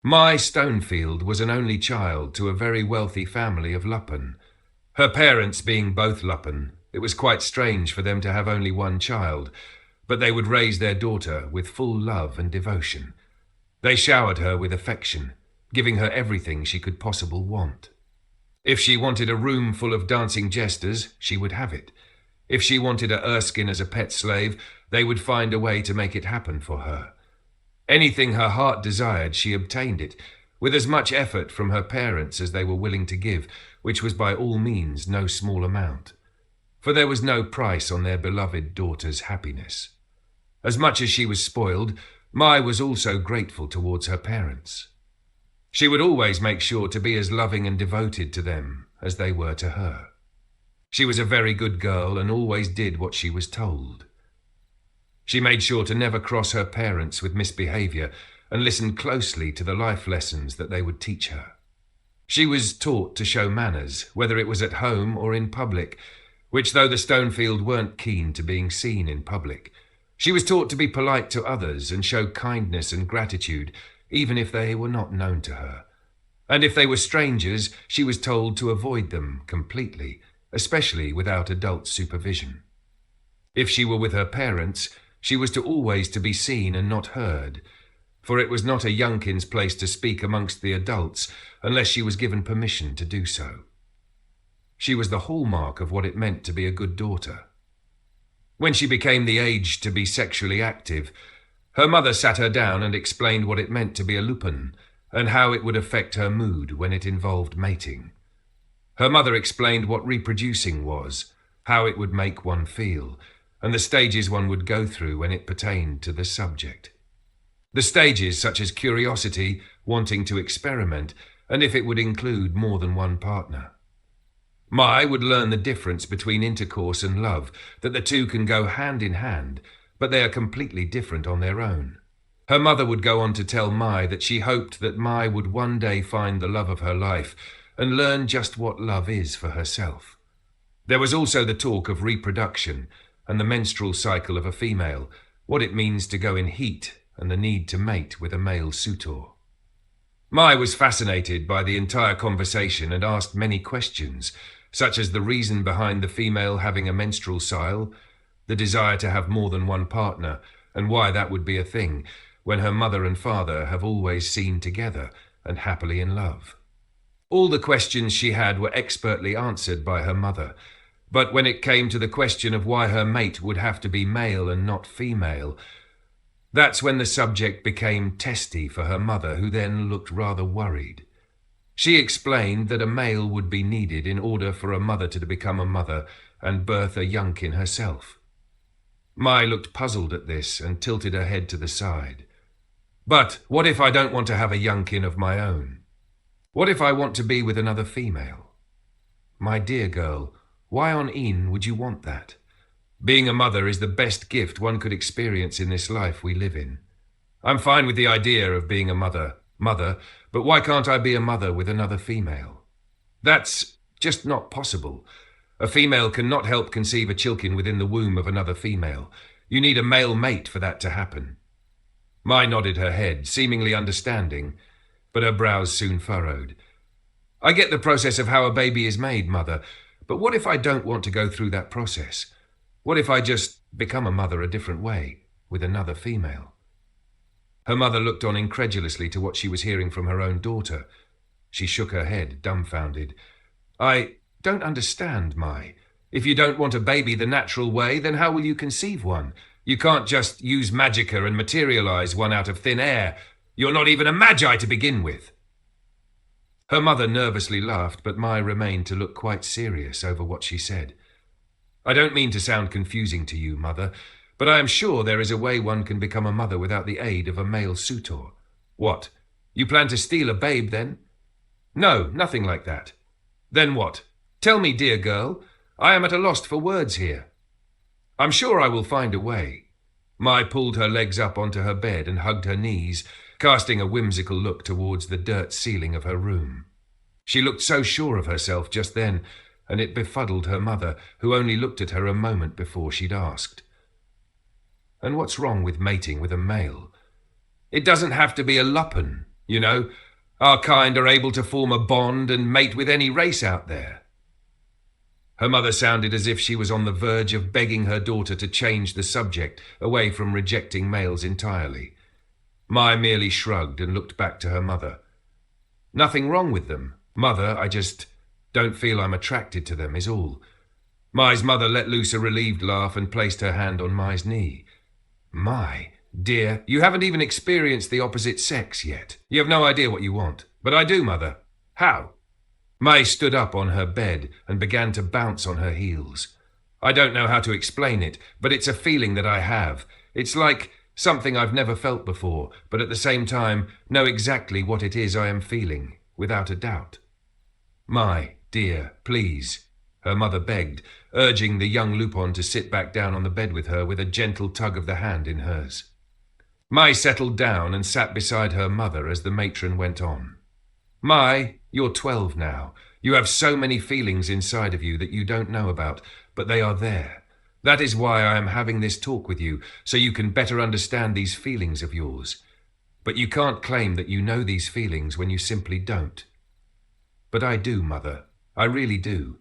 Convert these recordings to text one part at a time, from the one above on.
My Stonefield was an only child to a very wealthy family of Luppen. Her parents being both Luppen, it was quite strange for them to have only one child, but they would raise their daughter with full love and devotion. They showered her with affection, giving her everything she could possibly want. If she wanted a room full of dancing jesters, she would have it. If she wanted a Erskine as a pet slave, they would find a way to make it happen for her. Anything her heart desired, she obtained it, with as much effort from her parents as they were willing to give, which was by all means no small amount. For there was no price on their beloved daughter's happiness. As much as she was spoiled, Mai was also grateful towards her parents. She would always make sure to be as loving and devoted to them as they were to her. She was a very good girl and always did what she was told. She made sure to never cross her parents with misbehavior and listened closely to the life lessons that they would teach her. She was taught to show manners, whether it was at home or in public, which though the Stonefield weren't keen to being seen in public, she was taught to be polite to others and show kindness and gratitude, even if they were not known to her. And if they were strangers, she was told to avoid them completely, especially without adult supervision. If she were with her parents, she was to always to be seen and not heard, for it was not a youngkin's place to speak amongst the adults unless she was given permission to do so. She was the hallmark of what it meant to be a good daughter. When she became the age to be sexually active, her mother sat her down and explained what it meant to be a Luppen and how it would affect her mood when it involved mating. Her mother explained what reproducing was, how it would make one feel, and the stages one would go through when it pertained to the subject. The stages such as curiosity, wanting to experiment, and if it would include more than one partner. Mai would learn the difference between intercourse and love, that the two can go hand in hand, but they are completely different on their own. Her mother would go on to tell Mai that she hoped that Mai would one day find the love of her life and learn just what love is for herself. There was also the talk of reproduction and the menstrual cycle of a female, what it means to go in heat and the need to mate with a male suitor. Mai was fascinated by the entire conversation and asked many questions, such as the reason behind the female having a menstrual cycle, the desire to have more than one partner, and why that would be a thing when her mother and father have always seen together and happily in love. All the questions she had were expertly answered by her mother, but when it came to the question of why her mate would have to be male and not female, that's when the subject became testy for her mother, who then looked rather worried. She explained that a male would be needed in order for a mother to become a mother and birth a youngkin herself. Mai looked puzzled at this and tilted her head to the side. But what if I don't want to have a youngkin of my own? What if I want to be with another female? My dear girl, why on earth would you want that? Being a mother is the best gift one could experience in this life we live in. I'm fine with the idea of being a mother, but why can't I be a mother with another female? That's just not possible. A female cannot help conceive a chilkin within the womb of another female. You need a male mate for that to happen. Mai nodded her head, seemingly understanding, but her brows soon furrowed. I get the process of how a baby is made, mother, but what if I don't want to go through that process? What if I just become a mother a different way, with another female? Her mother looked on incredulously to what she was hearing from her own daughter. She shook her head, dumbfounded. I don't understand, Mai. If you don't want a baby the natural way, then how will you conceive one? You can't just use magicka and materialize one out of thin air. You're not even a magi to begin with. Her mother nervously laughed, but Mai remained to look quite serious over what she said. I don't mean to sound confusing to you, mother, but I am sure there is a way one can become a mother without the aid of a male suitor. What? You plan to steal a babe, then? No, nothing like that. Then what? Tell me, dear girl. I am at a loss for words here. I'm sure I will find a way. Mai pulled her legs up onto her bed and hugged her knees, casting a whimsical look towards the dirt ceiling of her room. She looked so sure of herself just then, and it befuddled her mother, who only looked at her a moment before she'd asked. And what's wrong with mating with a male? It doesn't have to be a Luppen. You know, our kind are able to form a bond and mate with any race out there. Her mother sounded as if she was on the verge of begging her daughter to change the subject away from rejecting males entirely. Mai merely shrugged and looked back to her mother. Nothing wrong with them. Mother, I just don't feel I'm attracted to them is all. Mai's mother let loose a relieved laugh and placed her hand on Mai's knee. Mai, dear, you haven't even experienced the opposite sex yet. You have no idea what you want. But I do, Mother. How? Mai stood up on her bed and began to bounce on her heels. I don't know how to explain it, but it's a feeling that I have. It's like something I've never felt before, but at the same time know exactly what it is I am feeling, without a doubt. Mai, dear, please, her mother begged, urging the young Lupin to sit back down on the bed with her with a gentle tug of the hand in hers. Mai settled down and sat beside her mother as the matron went on. Mai, you're 12 now. You have so many feelings inside of you that you don't know about, but they are there. That is why I am having this talk with you, so you can better understand these feelings of yours. But you can't claim that you know these feelings when you simply don't. But I do, Mother. I really do.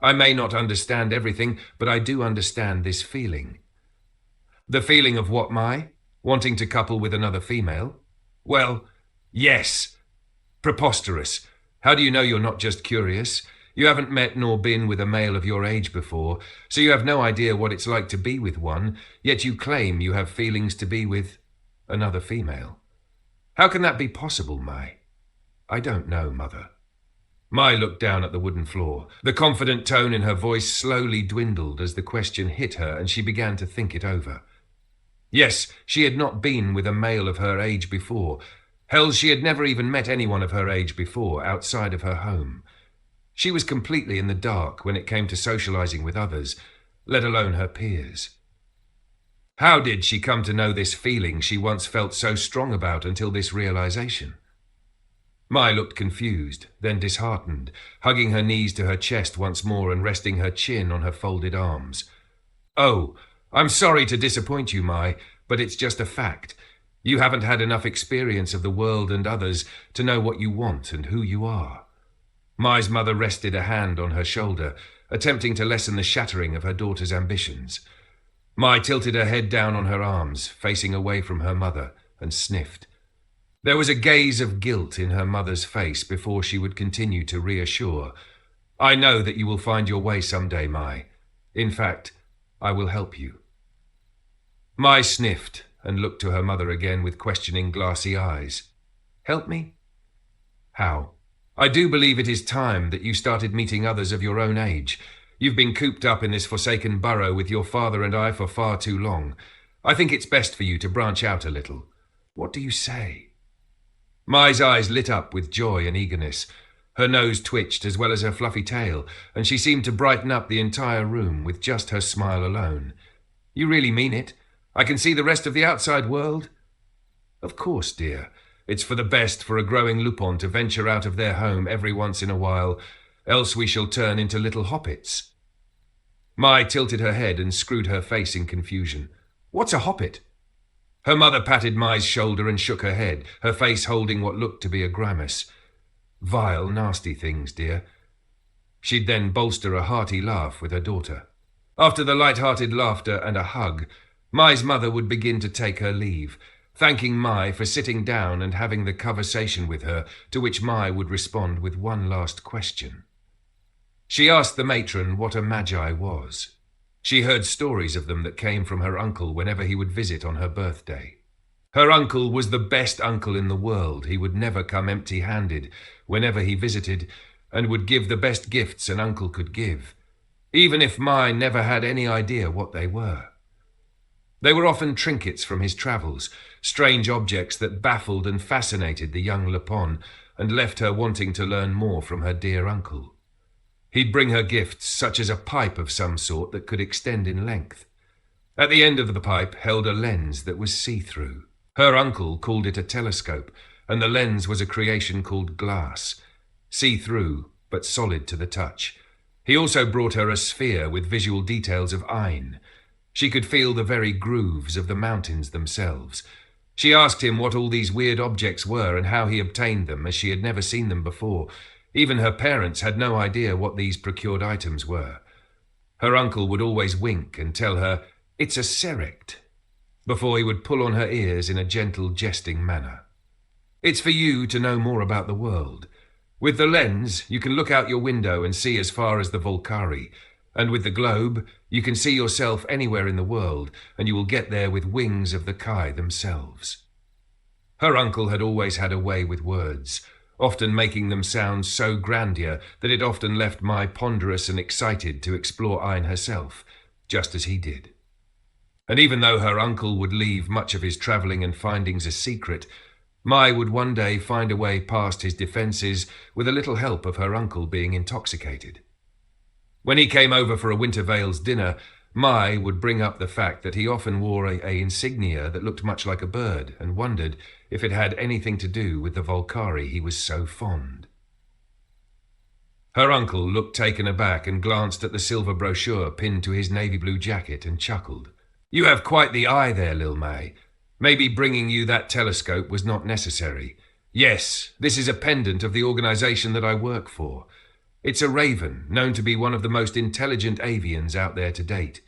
I may not understand everything, but I do understand this feeling. The feeling of what, Mai? Wanting to couple with another female? Well, yes. Preposterous. How do you know you're not just curious? You haven't met nor been with a male of your age before, so you have no idea what it's like to be with one, yet you claim you have feelings to be with another female. How can that be possible, Mai? I don't know, Mother. Mai looked down at the wooden floor. The confident tone in her voice slowly dwindled as the question hit her and she began to think it over. Yes, she had not been with a male of her age before. Hell, she had never even met anyone of her age before, outside of her home. She was completely in the dark when it came to socializing with others, let alone her peers. How did she come to know this feeling she once felt so strong about until this realization? Mai looked confused, then disheartened, hugging her knees to her chest once more and resting her chin on her folded arms. Oh, I'm sorry to disappoint you, Mai, but it's just a fact. You haven't had enough experience of the world and others to know what you want and who you are. Mai's mother rested a hand on her shoulder, attempting to lessen the shattering of her daughter's ambitions. Mai tilted her head down on her arms, facing away from her mother, and sniffed. There was a gaze of guilt in her mother's face before she would continue to reassure. I know that you will find your way someday, Mai. In fact, I will help you. Mai sniffed and looked to her mother again with questioning glassy eyes. Help me? How? I do believe it is time that you started meeting others of your own age. You've been cooped up in this forsaken burrow with your father and I for far too long. I think it's best for you to branch out a little. What do you say? Mai's eyes lit up with joy and eagerness. Her nose twitched as well as her fluffy tail, and she seemed to brighten up the entire room with just her smile alone. You really mean it? I can see the rest of the outside world? Of course, dear. It's for the best for a growing Lupin to venture out of their home every once in a while, else we shall turn into little hoppits. Mai tilted her head and screwed her face in confusion. What's a hoppit? Her mother patted Mai's shoulder and shook her head, her face holding what looked to be a grimace. Vile, nasty things, dear. She'd then bolster a hearty laugh with her daughter. After the light-hearted laughter and a hug, Mai's mother would begin to take her leave, thanking Mai for sitting down and having the conversation with her, to which Mai would respond with one last question. She asked the matron what a magi was. She heard stories of them that came from her uncle whenever he would visit on her birthday. Her uncle was the best uncle in the world. He would never come empty-handed whenever he visited, and would give the best gifts an uncle could give, even if Mai never had any idea what they were. They were often trinkets from his travels, strange objects that baffled and fascinated the young Lupin and left her wanting to learn more from her dear uncle. He'd bring her gifts such as a pipe of some sort that could extend in length. At the end of the pipe held a lens that was see-through. Her uncle called it a telescope, and the lens was a creation called glass, see-through but solid to the touch. He also brought her a sphere with visual details of Ain. She could feel the very grooves of the mountains themselves. She asked him what all these weird objects were and how he obtained them, as she had never seen them before. Even her parents had no idea what these procured items were. Her uncle would always wink and tell her, "It's a serect," before he would pull on her ears in a gentle, jesting manner. "It's for you to know more about the world. With the lens, you can look out your window and see as far as the Volcari, and with the globe, you can see yourself anywhere in the world, and you will get there with wings of the Kai themselves." Her uncle had always had a way with words, often making them sound so grandeur that it often left Mai ponderous and excited to explore Ain herself, just as he did. And even though her uncle would leave much of his travelling and findings a secret, Mai would one day find a way past his defences with a little help of her uncle being intoxicated. When he came over for a Winter Vale's dinner, Mai would bring up the fact that he often wore a insignia that looked much like a bird, and wondered if it had anything to do with the Volcari he was so fond. Her uncle looked taken aback and glanced at the silver brochure pinned to his navy blue jacket and chuckled. "You have quite the eye there, Lil May. Maybe bringing you that telescope was not necessary. Yes, this is a pendant of the organisation that I work for. It's a raven, known to be one of the most intelligent avians out there to date.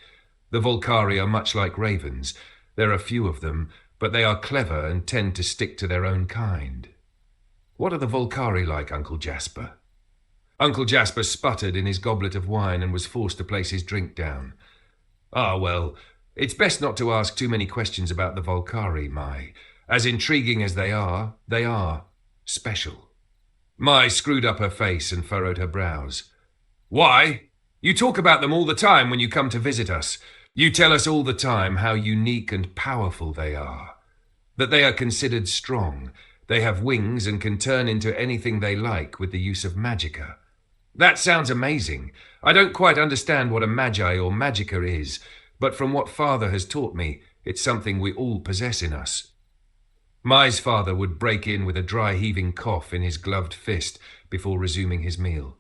The Volcari are much like ravens. There are few of them, but they are clever and tend to stick to their own kind." "What are the Volcari like, Uncle Jasper?" Uncle Jasper sputtered in his goblet of wine and was forced to place his drink down. Well, it's best not to ask too many questions about the Volcari, Mai. As intriguing as they are special." Mai screwed up her face and furrowed her brows. "Why? You talk about them all the time when you come to visit us. You tell us all the time how unique and powerful they are. That they are considered strong. They have wings and can turn into anything they like with the use of magicka. That sounds amazing. I don't quite understand what a magi or magicka is, but from what Father has taught me, it's something we all possess in us." Mai's father would break in with a dry heaving cough in his gloved fist before resuming his meal.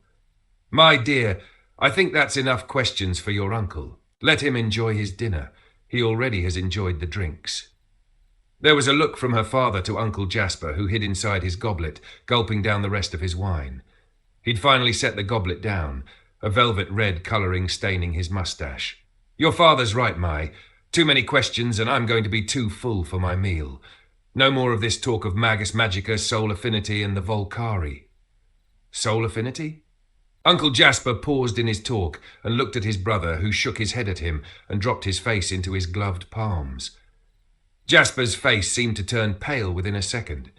"My dear, I think that's enough questions for your uncle. Let him enjoy his dinner. He already has enjoyed the drinks." There was a look from her father to Uncle Jasper, who hid inside his goblet, gulping down the rest of his wine. He'd finally set the goblet down, a velvet red colouring staining his moustache. "Your father's right, Mai. Too many questions and I'm going to be too full for my meal. No more of this talk of Magus Magicka, Soul Affinity and the Volcari." "Soul Affinity?" Uncle Jasper paused in his talk and looked at his brother, who shook his head at him and dropped his face into his gloved palms. Jasper's face seemed to turn pale within a second.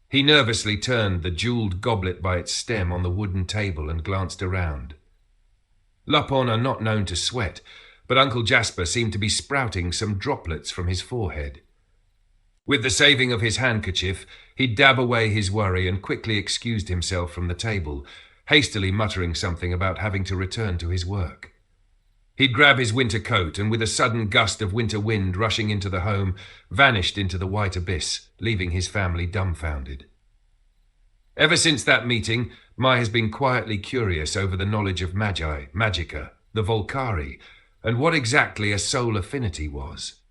He nervously turned the jewelled goblet by its stem on the wooden table and glanced around. Lupon are not known to sweat, but Uncle Jasper seemed to be sprouting some droplets from his forehead. With the saving of his handkerchief, he'd dab away his worry and quickly excused himself from the table, hastily muttering something about having to return to his work. He'd grab his winter coat and with a sudden gust of winter wind rushing into the home, vanished into the white abyss, leaving his family dumbfounded. Ever since that meeting, Mai has been quietly curious over the knowledge of magicka, the Volcari, and what exactly a soul affinity was.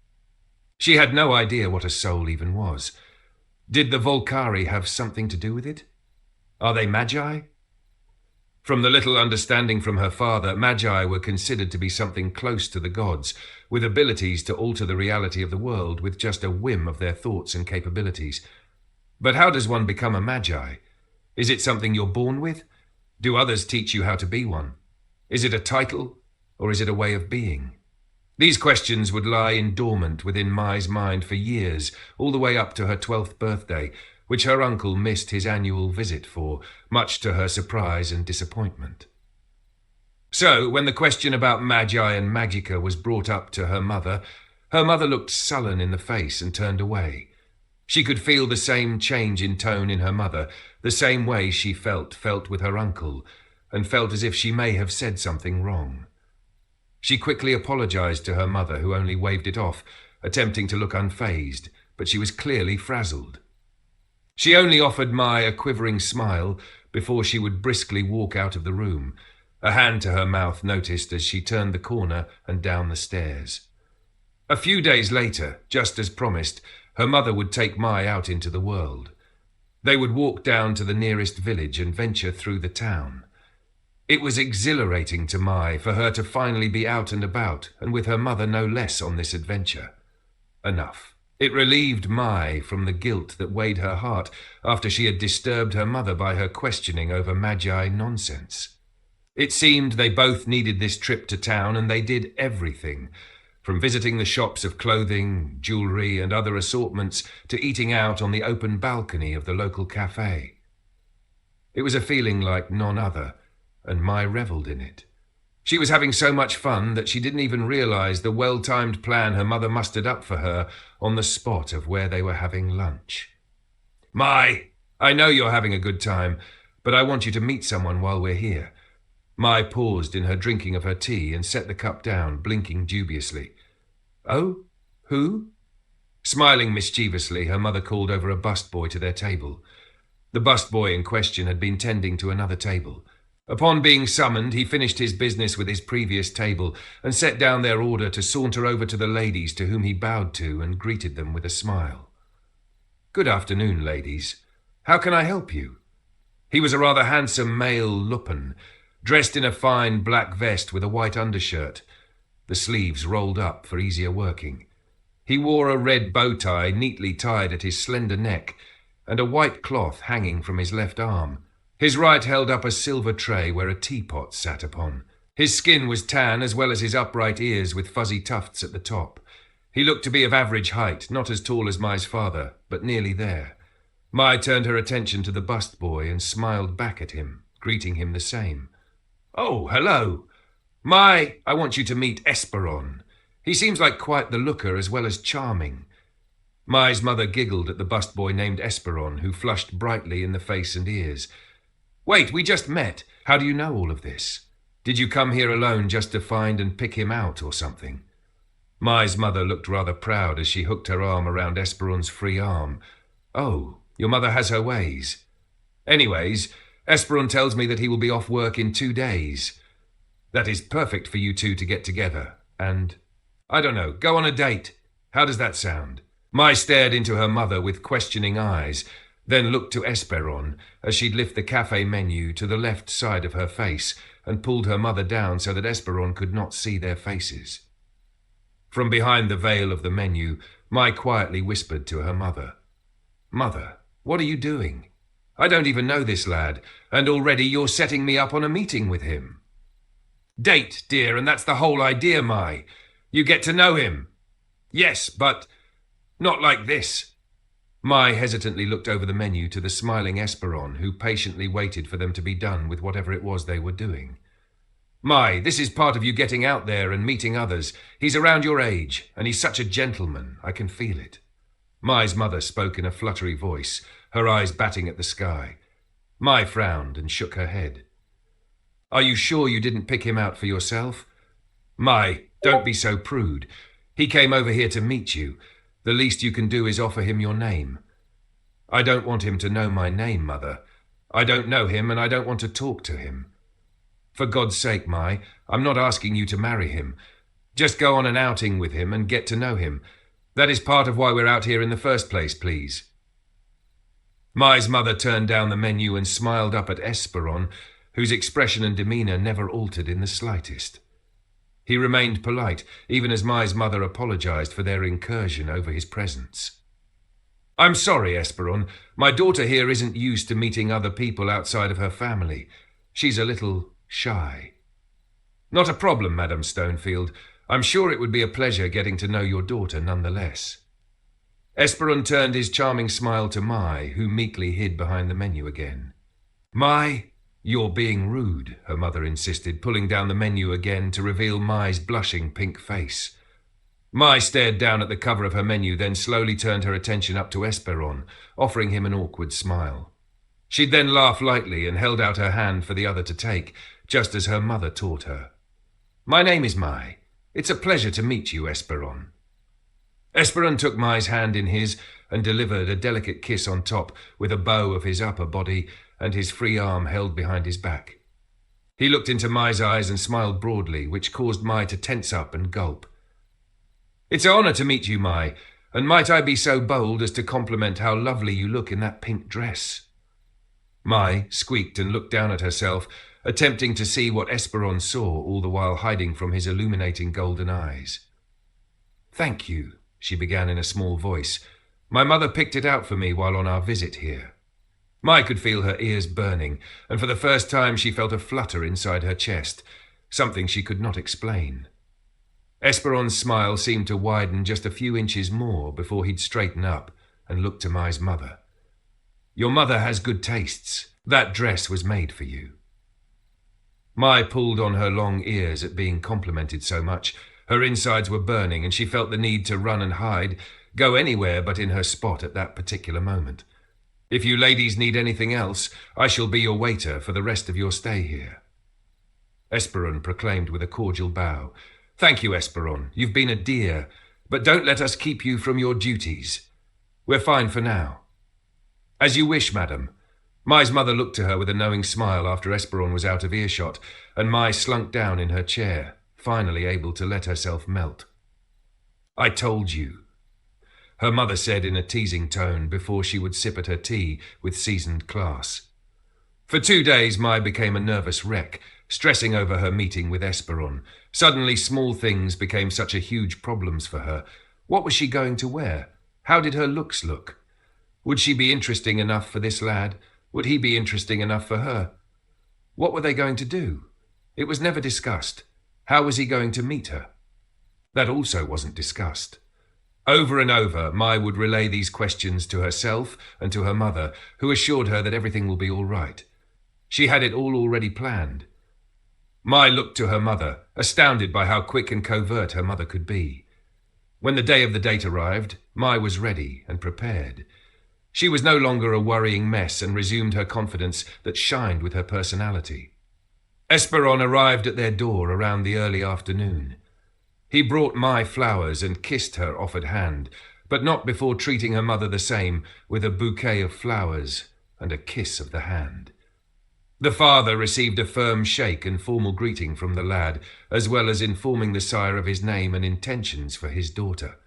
She had no idea what a soul even was. Did the Volcari have something to do with it? Are they magi? From the little understanding from her father, magi were considered to be something close to the gods, with abilities to alter the reality of the world with just a whim of their thoughts and capabilities. But how does one become a magi? Is it something you're born with? Do others teach you how to be one? Is it a title, or is it a way of being? These questions would lie in dormant within Mai's mind for years, all the way up to her 12th birthday, which her uncle missed his annual visit for, much to her surprise and disappointment. So, when the question about magi and magicka was brought up to her mother looked sullen in the face and turned away. She could feel the same change in tone in her mother, the same way she felt with her uncle, and felt as if she may have said something wrong. She quickly apologized to her mother, who only waved it off, attempting to look unfazed, but she was clearly frazzled. She only offered Mai a quivering smile before she would briskly walk out of the room, a hand to her mouth noticed as she turned the corner and down the stairs. A few days later, just as promised, her mother would take Mai out into the world. They would walk down to the nearest village and venture through the town. It was exhilarating to Mai for her to finally be out and about, and with her mother no less on this adventure. Enough. It relieved Mai from the guilt that weighed her heart after she had disturbed her mother by her questioning over magi nonsense. It seemed they both needed this trip to town, and they did everything, from visiting the shops of clothing, jewellery and other assortments to eating out on the open balcony of the local cafe. It was a feeling like none other, and Mai revelled in it. She was having so much fun that she didn't even realise the well-timed plan her mother mustered up for her on the spot of where they were having lunch. "Mai, I know you're having a good time, but I want you to meet someone while we're here." Mai paused in her drinking of her tea and set the cup down, blinking dubiously. "Oh? Who?" Smiling mischievously, her mother called over a busboy to their table. The busboy in question had been tending to another table. Upon being summoned, he finished his business with his previous table and set down their order to saunter over to the ladies, to whom he bowed to and greeted them with a smile. "Good afternoon, ladies. How can I help you?" He was a rather handsome male Lupan, dressed in a fine black vest with a white undershirt, the sleeves rolled up for easier working. He wore a red bow tie neatly tied at his slender neck and a white cloth hanging from his left arm. His right held up a silver tray where a teapot sat upon. His skin was tan as well as his upright ears with fuzzy tufts at the top. He looked to be of average height, not as tall as Mai's father, but nearly there. Mai turned her attention to the busboy and smiled back at him, greeting him the same. "Oh, hello. Mai, I want you to meet Esperon. He seems like quite the looker as well as charming." Mai's mother giggled at the busboy named Esperon, who flushed brightly in the face and ears. "Wait, we just met. How do you know all of this? Did you come here alone just to find and pick him out or something?" Mai's mother looked rather proud as she hooked her arm around Esperon's free arm. "Oh, your mother has her ways. Anyways, Esperon tells me that he will be off work in 2 days. That is perfect for you two to get together and, I don't know, go on a date. How does that sound?" Mai stared into her mother with questioning eyes, then looked to Esperon as she'd lift the cafe menu to the left side of her face and pulled her mother down so that Esperon could not see their faces. From behind the veil of the menu, Mai quietly whispered to her mother, "Mother, what are you doing? I don't even know this lad, and already you're setting me up on a meeting with him." "Date, dear, and that's the whole idea, Mai. You get to know him." "Yes, but not like this." Mai hesitantly looked over the menu to the smiling Esperon, who patiently waited for them to be done with whatever it was they were doing. "Mai, this is part of you getting out there and meeting others. He's around your age, and he's such a gentleman. I can feel it." Mai's mother spoke in a fluttery voice, her eyes batting at the sky. Mai frowned and shook her head. "Are you sure you didn't pick him out for yourself?" "Mai, don't be so prude. He came over here to meet you. The least you can do is offer him your name." "I don't want him to know my name, Mother. I don't know him and I don't want to talk to him." "For God's sake, Mai, I'm not asking you to marry him. Just go on an outing with him and get to know him. That is part of why we're out here in the first place, please." Mai's mother turned down the menu and smiled up at Esperon, whose expression and demeanour never altered in the slightest. He remained polite, even as Mai's mother apologised for their incursion over his presence. "I'm sorry, Esperon. My daughter here isn't used to meeting other people outside of her family. She's a little shy." "Not a problem, Madam Stonefield. I'm sure it would be a pleasure getting to know your daughter nonetheless." Esperon turned his charming smile to Mai, who meekly hid behind the menu again. "Mai, you're being rude," her mother insisted, pulling down the menu again to reveal Mai's blushing pink face. Mai stared down at the cover of her menu, then slowly turned her attention up to Esperon, offering him an awkward smile. She'd then laugh lightly and held out her hand for the other to take, just as her mother taught her. "My name is Mai. It's a pleasure to meet you, Esperon." Esperon took Mai's hand in his and delivered a delicate kiss on top with a bow of his upper body and his free arm held behind his back. He looked into Mai's eyes and smiled broadly, which caused Mai to tense up and gulp. "It's an honour to meet you, Mai. and might I be so bold as to compliment how lovely you look in that pink dress?" Mai squeaked and looked down at herself, attempting to see what Esperon saw, all the while hiding from his illuminating golden eyes. "Thank you," she began in a small voice. "My mother picked it out for me while on our visit here." Mai could feel her ears burning, and for the first time she felt a flutter inside her chest, something she could not explain. Esperon's smile seemed to widen just a few inches more before he'd straighten up and look to Mai's mother. "Your mother has good tastes. That dress was made for you." Mai pulled on her long ears at being complimented so much. Her insides were burning, and she felt the need to run and hide, go anywhere but in her spot at that particular moment. "If you ladies need anything else, I shall be your waiter for the rest of your stay here." Esperon proclaimed with a cordial bow. "Thank you, Esperon. You've been a dear, but don't let us keep you from your duties. We're fine for now." "As you wish, madam." Mai's mother looked to her with a knowing smile after Esperon was out of earshot, and Mai slunk down in her chair, finally able to let herself melt. "I told you," her mother said in a teasing tone before she would sip at her tea with seasoned class. For 2 days, Mai became a nervous wreck, stressing over her meeting with Esperon. Suddenly, small things became such a huge problems for her. What was she going to wear? How did her looks look? Would she be interesting enough for this lad? Would he be interesting enough for her? What were they going to do? It was never discussed. How was he going to meet her? That also wasn't discussed. Over and over, Mai would relay these questions to herself and to her mother, who assured her that everything will be all right. She had it all already planned. Mai looked to her mother, astounded by how quick and covert her mother could be. When the day of the date arrived, Mai was ready and prepared. She was no longer a worrying mess and resumed her confidence that shined with her personality. Esperon arrived at their door around the early afternoon. He brought Mai flowers and kissed her offered hand, but not before treating her mother the same with a bouquet of flowers and a kiss of the hand. The father received a firm shake and formal greeting from the lad, as well as informing the sire of his name and intentions for his daughter.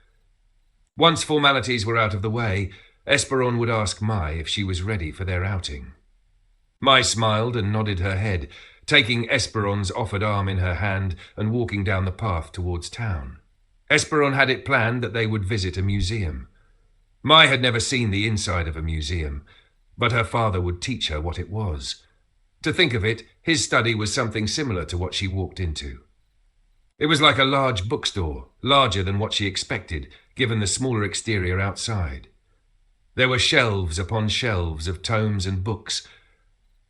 Once formalities were out of the way, Esperon would ask Mai if she was ready for their outing. Mai smiled and nodded her head, taking Esperon's offered arm in her hand and walking down the path towards town. Esperon had it planned that they would visit a museum. Mai had never seen the inside of a museum, but her father would teach her what it was. To think of it, his study was something similar to what she walked into. It was like a large bookstore, larger than what she expected, given the smaller exterior outside. There were shelves upon shelves of tomes and books.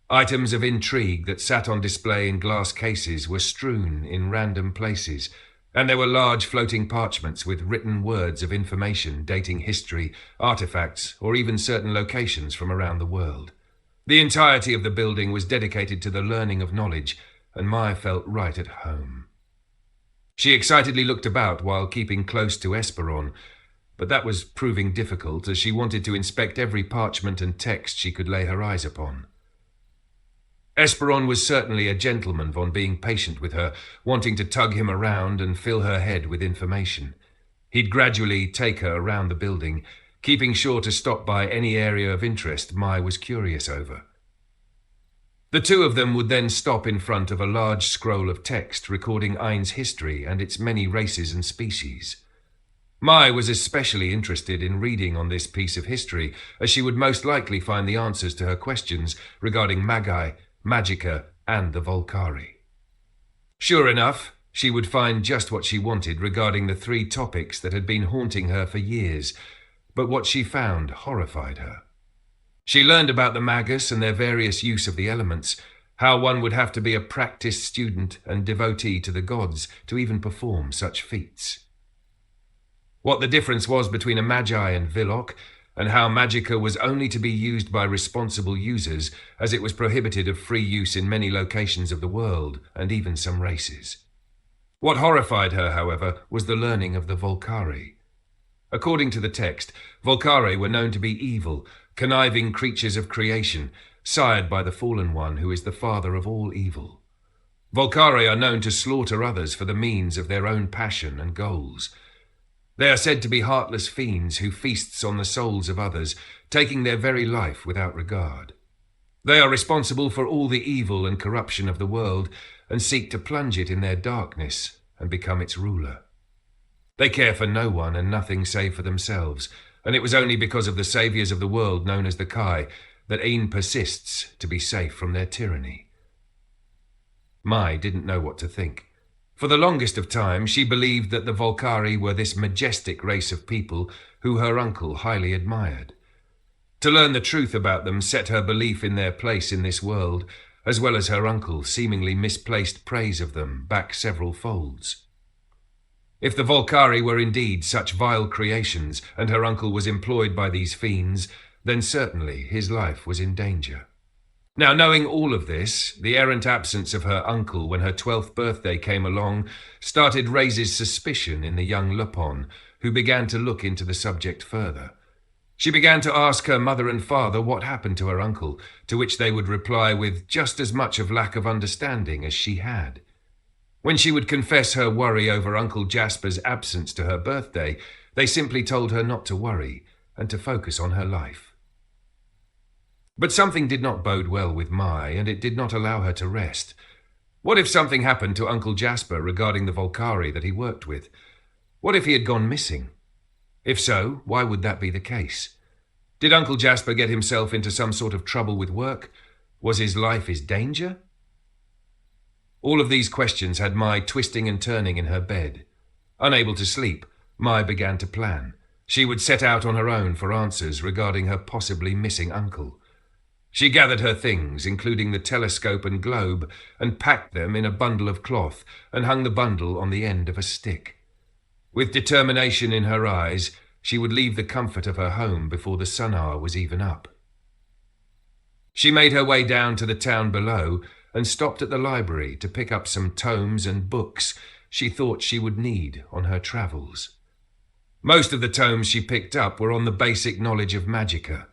Items of intrigue that sat on display in glass cases were strewn in random places, and there were large floating parchments with written words of information dating history, artifacts, or even certain locations from around the world. The entirety of the building was dedicated to the learning of knowledge, and Mai felt right at home. She excitedly looked about while keeping close to Esperon, but that was proving difficult as she wanted to inspect every parchment and text she could lay her eyes upon. Esperon was certainly a gentleman von being patient with her, wanting to tug him around and fill her head with information. He'd gradually take her around the building, keeping sure to stop by any area of interest Mai was curious over. The two of them would then stop in front of a large scroll of text recording Ain's history and its many races and species. Mai was especially interested in reading on this piece of history, as she would most likely find the answers to her questions regarding Magi, Magica, and the Volcari. Sure enough, she would find just what she wanted regarding the 3 topics that had been haunting her for years, but what she found horrified her. She learned about the Magus and their various use of the elements, how one would have to be a practiced student and devotee to the gods to even perform such feats. What the difference was between a Magi and Vilok, and how Magica was only to be used by responsible users, as it was prohibited of free use in many locations of the world, and even some races. What horrified her, however, was the learning of the Volcari. According to the text, Volcari were known to be evil, conniving creatures of creation, sired by the Fallen One, who is the father of all evil. Volcari are known to slaughter others for the means of their own passion and goals. They are said to be heartless fiends who feasts on the souls of others, taking their very life without regard. They are responsible for all the evil and corruption of the world and seek to plunge it in their darkness and become its ruler. They care for no one and nothing save for themselves, and it was only because of the saviours of the world known as the Kai that Ain persists to be safe from their tyranny. Mai didn't know what to think. For the longest of time, she believed that the Volcari were this majestic race of people who her uncle highly admired. To learn the truth about them set her belief in their place in this world, as well as her uncle's seemingly misplaced praise of them, back several folds. If the Volcari were indeed such vile creations, and her uncle was employed by these fiends, then certainly his life was in danger. Now, knowing all of this, the errant absence of her uncle when her 12th birthday came along started raises suspicion in the young Lupon, who began to look into the subject further. She began to ask her mother and father what happened to her uncle, to which they would reply with just as much of lack of understanding as she had. When she would confess her worry over Uncle Jasper's absence to her birthday, they simply told her not to worry and to focus on her life. But something did not bode well with Mai, and it did not allow her to rest. What if something happened to Uncle Jasper regarding the Volcari that he worked with? What if he had gone missing? If so, why would that be the case? Did Uncle Jasper get himself into some sort of trouble with work? Was his life his danger? All of these questions had Mai twisting and turning in her bed. Unable to sleep, Mai began to plan. She would set out on her own for answers regarding her possibly missing uncle. She gathered her things, including the telescope and globe, and packed them in a bundle of cloth and hung the bundle on the end of a stick. With determination in her eyes, she would leave the comfort of her home before the sun hour was even up. She made her way down to the town below and stopped at the library to pick up some tomes and books she thought she would need on her travels. Most of the tomes she picked up were on the basic knowledge of magicka.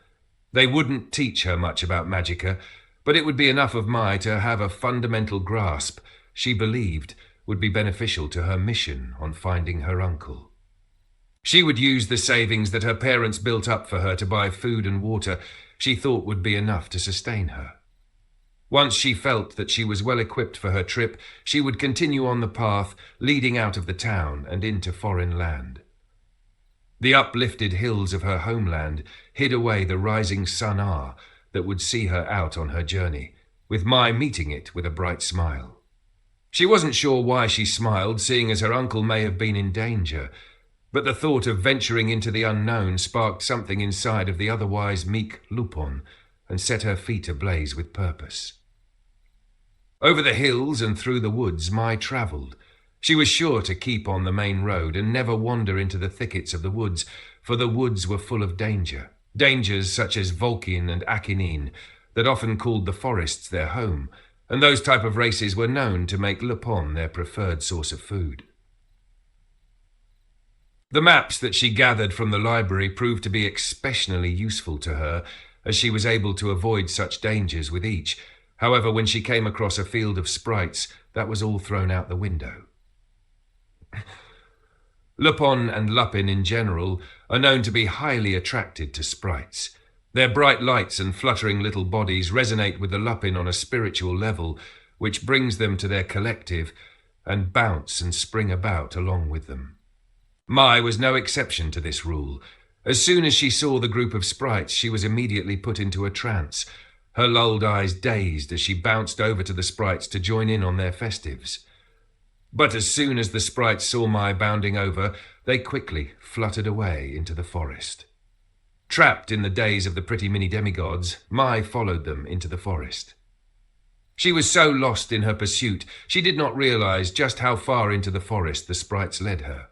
They wouldn't teach her much about magicka, but it would be enough of Mai to have a fundamental grasp she believed would be beneficial to her mission on finding her uncle. She would use the savings that her parents built up for her to buy food and water she thought would be enough to sustain her. Once she felt that she was well equipped for her trip, she would continue on the path leading out of the town and into foreign land. The uplifted hills of her homeland hid away the rising sun that would see her out on her journey, with Mai meeting it with a bright smile. She wasn't sure why she smiled, seeing as her uncle may have been in danger, but the thought of venturing into the unknown sparked something inside of the otherwise meek Lupon and set her feet ablaze with purpose. Over the hills and through the woods Mai travelled. She was sure to keep on the main road and never wander into the thickets of the woods, for the woods were full of danger. Dangers such as Volkin and Akinin, that often called the forests their home, and those type of races were known to make Lupon their preferred source of food. The maps that she gathered from the library proved to be especially useful to her, as she was able to avoid such dangers with each. However, when she came across a field of sprites, that was all thrown out the window. Lupon and Lupin in general are known to be highly attracted to sprites. Their bright lights and fluttering little bodies resonate with the Lupin on a spiritual level, which brings them to their collective and bounce and spring about along with them. Mai was no exception to this rule. As soon as she saw the group of sprites, she was immediately put into a trance, her lulled eyes dazed as she bounced over to the sprites to join in on their festives. But as soon as the sprites saw Mai bounding over, they quickly fluttered away into the forest. Trapped in the days of the pretty mini demigods, Mai followed them into the forest. She was so lost in her pursuit, she did not realize just how far into the forest the sprites led her.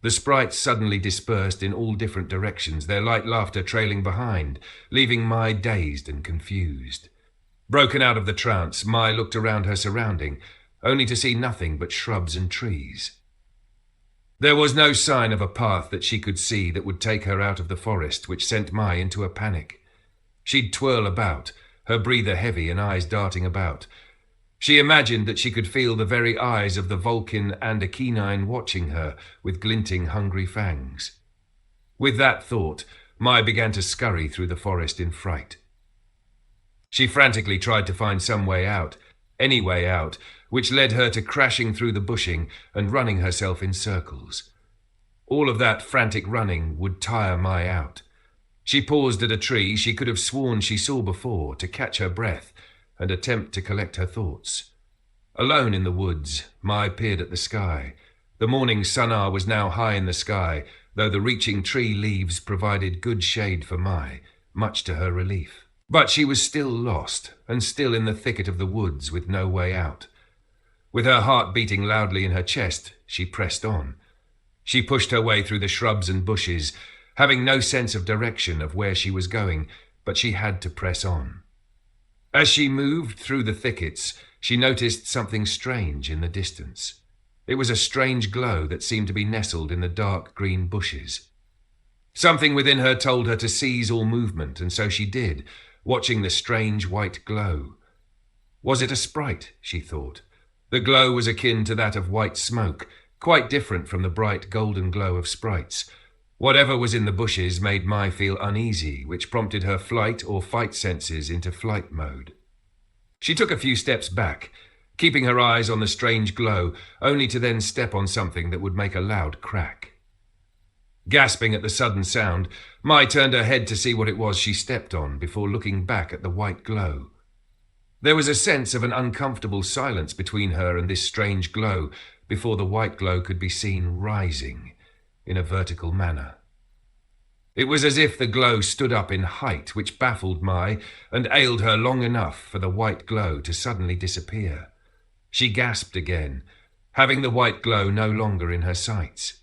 The sprites suddenly dispersed in all different directions, their light laughter trailing behind, leaving Mai dazed and confused. Broken out of the trance, Mai looked around her surrounding, only to see nothing but shrubs and trees. There was no sign of a path that she could see that would take her out of the forest, which sent Mai into a panic. She'd twirl about, her breather heavy and eyes darting about. She imagined that she could feel the very eyes of the Vulcan and a canine watching her with glinting, hungry fangs. With that thought, Mai began to scurry through the forest in fright. She frantically tried to find some way out, any way out, which led her to crashing through the bushing and running herself in circles. All of that frantic running would tire Mai out. She paused at a tree she could have sworn she saw before to catch her breath and attempt to collect her thoughts. Alone in the woods, Mai peered at the sky. The morning sun was now high in the sky, though the reaching tree leaves provided good shade for Mai, much to her relief. But she was still lost, and still in the thicket of the woods with no way out. With her heart beating loudly in her chest, she pressed on. She pushed her way through the shrubs and bushes, having no sense of direction of where she was going, but she had to press on. As she moved through the thickets, she noticed something strange in the distance. It was a strange glow that seemed to be nestled in the dark green bushes. Something within her told her to seize all movement, and so she did, watching the strange white glow. Was it a sprite, she thought? The glow was akin to that of white smoke, quite different from the bright golden glow of sprites. Whatever was in the bushes made Mai feel uneasy, which prompted her flight or fight senses into flight mode. She took a few steps back, keeping her eyes on the strange glow, only to then step on something that would make a loud crack. Gasping at the sudden sound, Mai turned her head to see what it was she stepped on before looking back at the white glow. There was a sense of an uncomfortable silence between her and this strange glow before the white glow could be seen rising in a vertical manner. It was as if the glow stood up in height, which baffled Mai and ailed her long enough for the white glow to suddenly disappear. She gasped again, having the white glow no longer in her sights.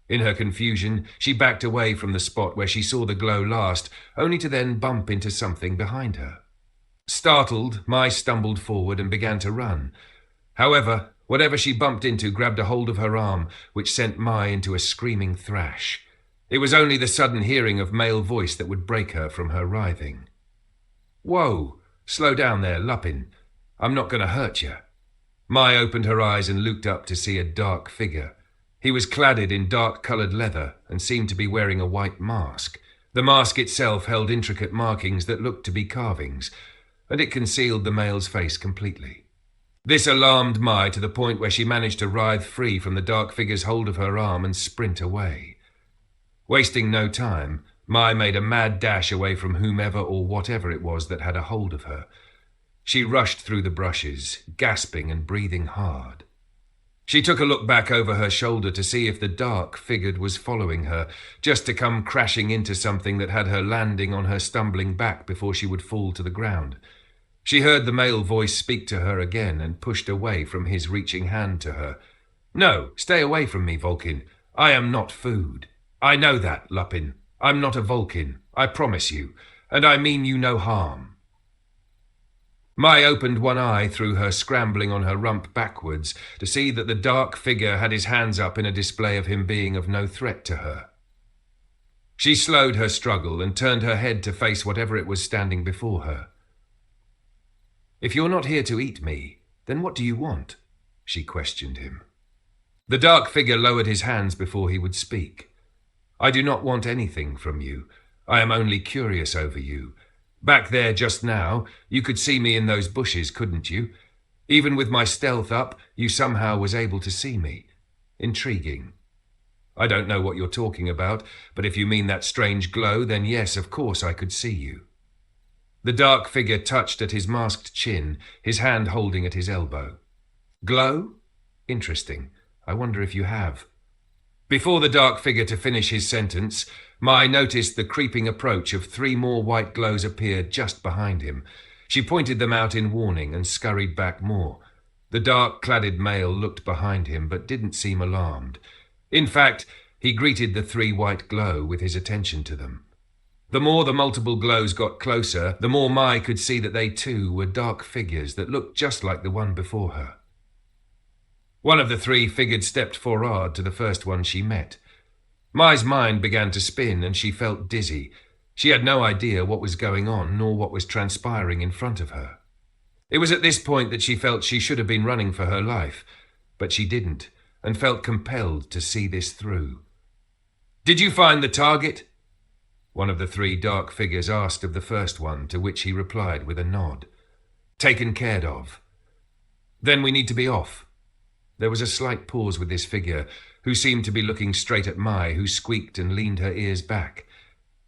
In her confusion, she backed away from the spot where she saw the glow last, only to then bump into something behind her. Startled, Mai stumbled forward and began to run. However, whatever she bumped into grabbed a hold of her arm, which sent Mai into a screaming thrash. It was only the sudden hearing of male voice that would break her from her writhing. "Whoa! Slow down there, Lupin. I'm not going to hurt you." Mai opened her eyes and looked up to see a dark figure. He was cladded in dark-coloured leather and seemed to be wearing a white mask. The mask itself held intricate markings that looked to be carvings, and it concealed the male's face completely. This alarmed Mai to the point where she managed to writhe free from the dark figure's hold of her arm and sprint away. Wasting no time, Mai made a mad dash away from whomever or whatever it was that had a hold of her. She rushed through the brushes, gasping and breathing hard. She took a look back over her shoulder to see if the dark figure was following her, just to come crashing into something that had her landing on her stumbling back before she would fall to the ground. She heard the male voice speak to her again and pushed away from his reaching hand to her. "No, stay away from me, Vulcan. I am not food. I know that, Lupin. I'm not a Vulcan, I promise you, and I mean you no harm." Mai opened one eye through her scrambling on her rump backwards to see that the dark figure had his hands up in a display of him being of no threat to her. She slowed her struggle and turned her head to face whatever it was standing before her. "If you're not here to eat me, then what do you want?" she questioned him. The dark figure lowered his hands before he would speak. "I do not want anything from you. I am only curious over you. Back there just now, you could see me in those bushes, couldn't you? Even with my stealth up, you somehow was able to see me. Intriguing. I don't know what you're talking about, but if you mean that strange glow, then yes, of course I could see you." The dark figure touched at his masked chin, his hand holding at his elbow. "Glow? Interesting. I wonder if you have." Before the dark figure to finish his sentence, Mai noticed the creeping approach of 3 more white glows appeared just behind him. She pointed them out in warning and scurried back more. The dark-cladded male looked behind him but didn't seem alarmed. In fact, he greeted the 3 white glow with his attention to them. The more the multiple glows got closer, the more Mai could see that they too were dark figures that looked just like the one before her. One of the 3 figured stepped forward to the first one she met. Mai's mind began to spin and she felt dizzy. She had no idea what was going on nor what was transpiring in front of her. It was at this point that she felt she should have been running for her life, but she didn't, and felt compelled to see this through. "Did you find the target?" one of the three dark figures asked of the first one, to which he replied with a nod. "Taken care of." "Then we need to be off." There was a slight pause with this figure, who seemed to be looking straight at Mai, who squeaked and leaned her ears back.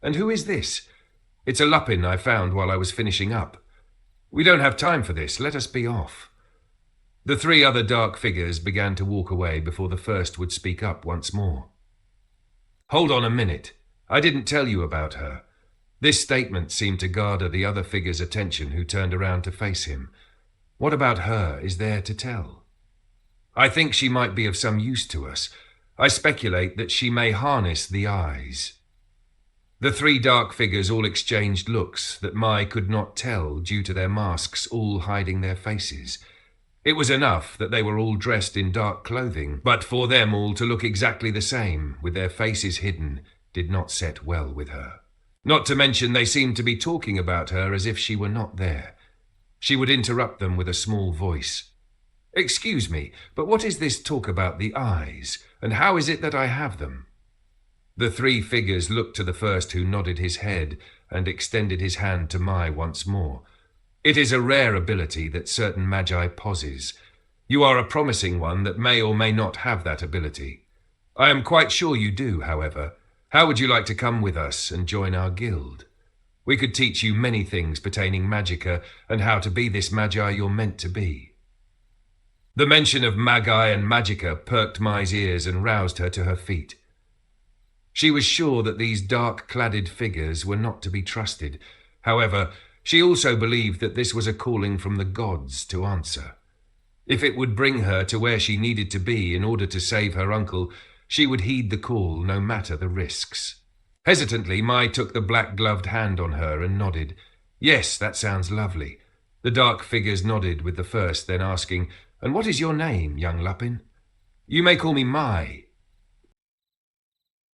"And who is this?" "It's a Lupin I found while I was finishing up." "We don't have time for this. Let us be off." The three other dark figures began to walk away before the first would speak up once more. "Hold on a minute. I didn't tell you about her." This statement seemed to garner the other figure's attention, who turned around to face him. "What about her is there to tell?" "I think she might be of some use to us. I speculate that she may harness the eyes." The three dark figures all exchanged looks that Mai could not tell due to their masks all hiding their faces. It was enough that they were all dressed in dark clothing, but for them all to look exactly the same, with their faces hidden, did not set well with her. Not to mention they seemed to be talking about her as if she were not there. She would interrupt them with a small voice. "Excuse me, but what is this talk about the eyes, and how is it that I have them?" The three figures looked to the first, who nodded his head and extended his hand to Mai once more. "It is a rare ability that certain magi possess. You are a promising one that may or may not have that ability. I am quite sure you do, however. How would you like to come with us and join our guild? We could teach you many things pertaining magicka and how to be this magi you're meant to be." The mention of magi and magicka perked Mai's ears and roused her to her feet. She was sure that these dark-cladded figures were not to be trusted. However, she also believed that this was a calling from the gods to answer. If it would bring her to where she needed to be in order to save her uncle, she would heed the call, no matter the risks. Hesitantly, Mai took the black-gloved hand on her and nodded. "Yes, that sounds lovely." The dark figures nodded with the first, then asking, "And what is your name, young Lupin?" "You may call me Mai."